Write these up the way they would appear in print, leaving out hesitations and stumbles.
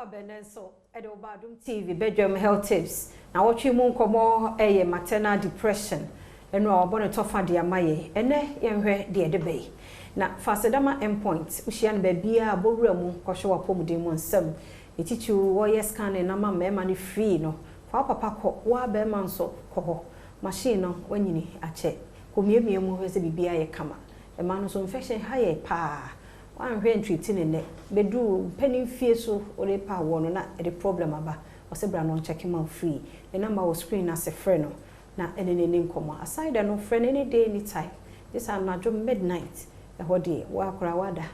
Benenso, Badwam TV, Badwam Health Tips. Now, what you moon come a maternal depression, and no bonnet of Fadia Maye, and young dear debate. Now, Fasadama endpoint, Ushian Babia, Borum, Koshawa Pomudimon Sem, a teacher warriors can and Nama Memani free no, Papa Paco, Wa Bemanso, Coho, machine when you need a check. Kumia mu hwese bibia ye kama e ma no so infection haye pa wan hwe treating ne bedu penin fie so ore pa wo no na e problem aba o se bra no check him free the number was screen as a friend no na enene nkomo aside no friend any day any time this am na jo midnight e hode wa akora wada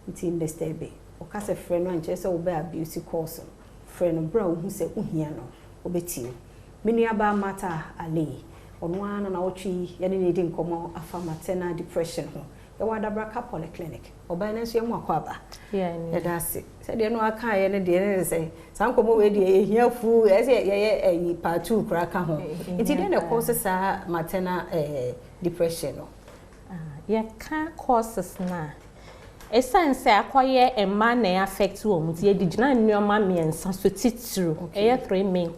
nti disturb o ka se friend no nche se wo be abuse course friend bra wo hu se uhia no obeti mini aba mata ale ono ana na ochi ya ne di nkomo afa maternal depression ho e wada braka polyclinic oba na so yemu akwaba ya dase se de no aka ye ne de ne se sankomo we de ehia fu e se ye part 2 kraka ho nti de ne causes a maternal depression no ye ka causes na essence akoye emma na affect wo mu ti e digina nneoma miensa so titru e ye 3 main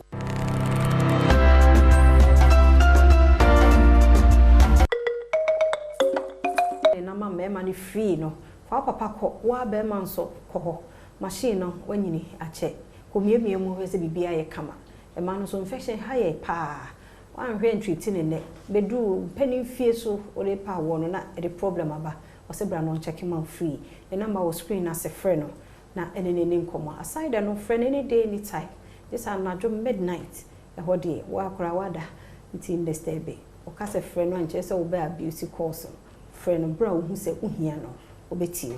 Memani free no Papa Paco, Wa Bemanso, Coho, machine no when you need a check. Kumia mu hwese bibia ye kama. A man so infection haye pa. Wan hwe treating in it. Bedu penny fie so ore pa wono na e problem aba. O se bra no check him free. The number was screen as a friend no. Na enene nkomo. Aside no friend any day any time. This am na midnight. E hode wa akora wada nti disturb. O ka se friend no nche se wo be abuse course. Friend bra who say uhia no obeti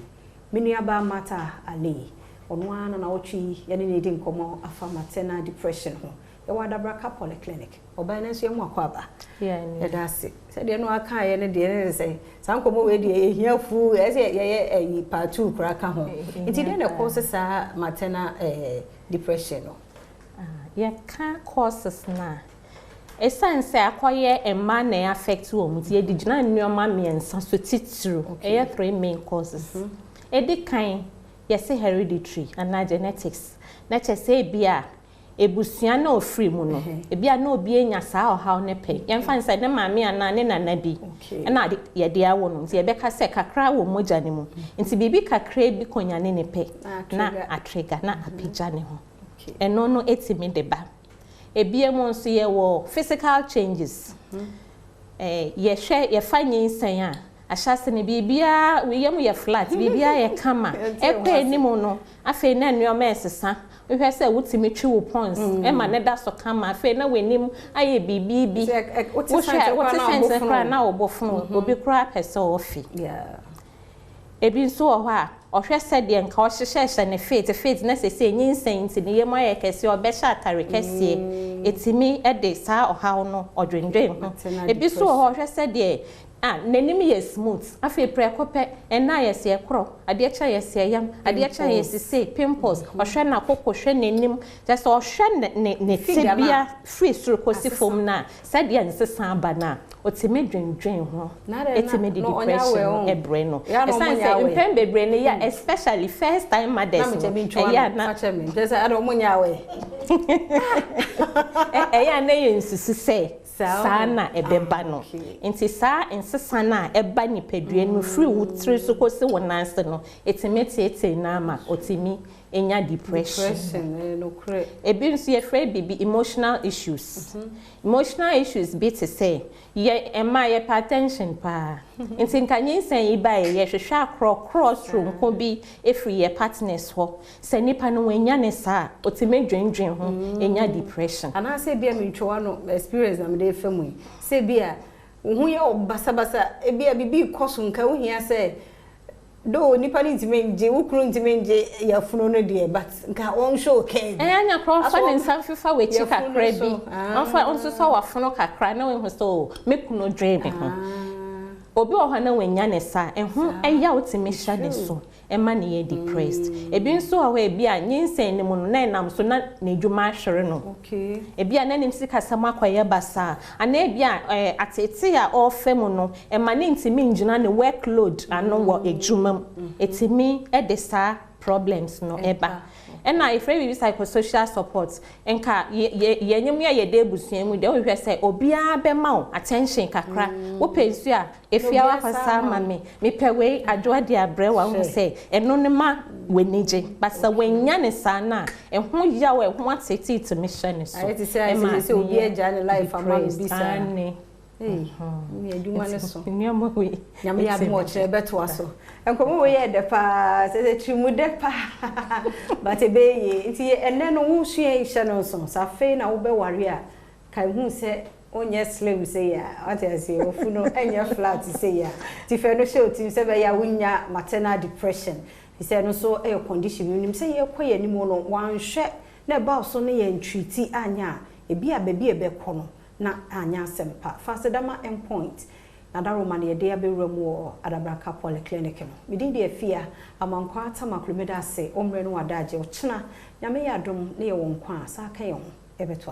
mini aba mata ale ono ana na ochi ya ne di nkomo afa maternal depression ho e wada braka polyclinic oba na so yemu akwaba ya dase se de no aka ye ne de ne se sankomo we de ehia fu e se ye part 2 kraka ho nti de ne causes a maternal depression no ya ka causes na essence akoye emma na affect wo mu ti edigina nneoma miensa so titru e 3 main causes edikan yesi hereditary and genetics na chese bia ebusua na ofri mu no ebia na obi enya saa ohaw ne pe yemfa nsa ne maami ana ne nana bi na ye de awo no ti ebeka se kakra wo moja ne mu nti bibi kakra bi konyane ne pe na atrigger na apija ne ho eno no etimi de ba ebiemu nso ye wo physical changes ye hwe ye fanyin san a ahyase ne bibia we yemu ye flat bibia ye kama ekwe nimu no afi na nneoma esesa we hwe se wutimi twi wo pons e ma ne da so kama afi na wenim aye bibi what sense kra na obofun obi kra pese ofi ebi nso ho a ohwe se de nka o hyehye ne faith na se nyinsan ti ne yemu aye kese obehya atare kese etimi ede saa ohaw no odwendwen ho ebi so ho hwe se de nanim ye smooth afi prekope ena yesi ekro ade echa yesi yam ade echa yesi say pimples ohwe na kokohwe nanim just ohwe ne tibia free suru kosi fom na sadia nsesa aba na otimi dwendwen ho etimi de depression ebre no esanse impem bebre ne ya especially first time mothers ya na just Adom nyawe ya na yensusu say sana ebeba no nti sa ensesa na eba nipadue no free wutri so kosi wonanse no etimetiete na ama otimi enya depression no kre ebi nso ye free bibi emotional issues emotional issues be to say ye ema ye hypertension pa nti nkanyensen yi ba ye hwehwe akro crossroom ko bi efri ye partners ho se nipa no wenya ne sa otimi dwendwen ho enya depression ana se bia mi ntwa no experience am dey famu se bia hu ye obasabasa e bia bibi koso nka hu hia se do nipa ni ntimenje ukuru ntimenje ya funo no de but nka on show okay anya cross fa ne nsanfifa we chi kakra bi onfa onso so wa funo kakra na we hu so mekuno dream ho obi ohana wenya ne sa ehu eya otimi hya ne so ema ne ye depressed ebi nso awa ebi a nyinsen ne mu no na enam so na nedwuma ahwere no okay ebi a na nim sika sama kwaye basa ana ebi a atete a ofemu no ema ne ntimi ngina ne workload ano wo edwuma etimi edesa problems no eba and na if we psychosocial support enka yenyem ya ye de busua mu de wo hwe say obia be ma wo attention kakra wo pensu a efia wa kwasa ma me pewe adwo de abre wa ho say eno ne ma wenije but sa wenya ne sa na ehun ya wo ehun atete to mission so I say obi eja ne life ama bi sa me aduma ne so nyama we nyama ya mo kire beto aso enkomo we ye de pa se trimu de pa but ebeye nti enne no wo sua ihye no so sa fe na wo be ware a kai hu se onye slave say ya ati say ofu no enye flat say ya ti fe no show ti se be ya wunya maternal depression he say no so e condition nim say ye koye ni mo no wan hwe na ba so no ye ntreati anya ebi a baby ebe kono na anya sempa fasedama endpoint na daroma na yede abewram wo Adabraka Polyclinic no midin de afia amankwa atamaklumeda se omre no wadaje ochena nyame ya adom na ye wonkwa asa kan ye ho ebeto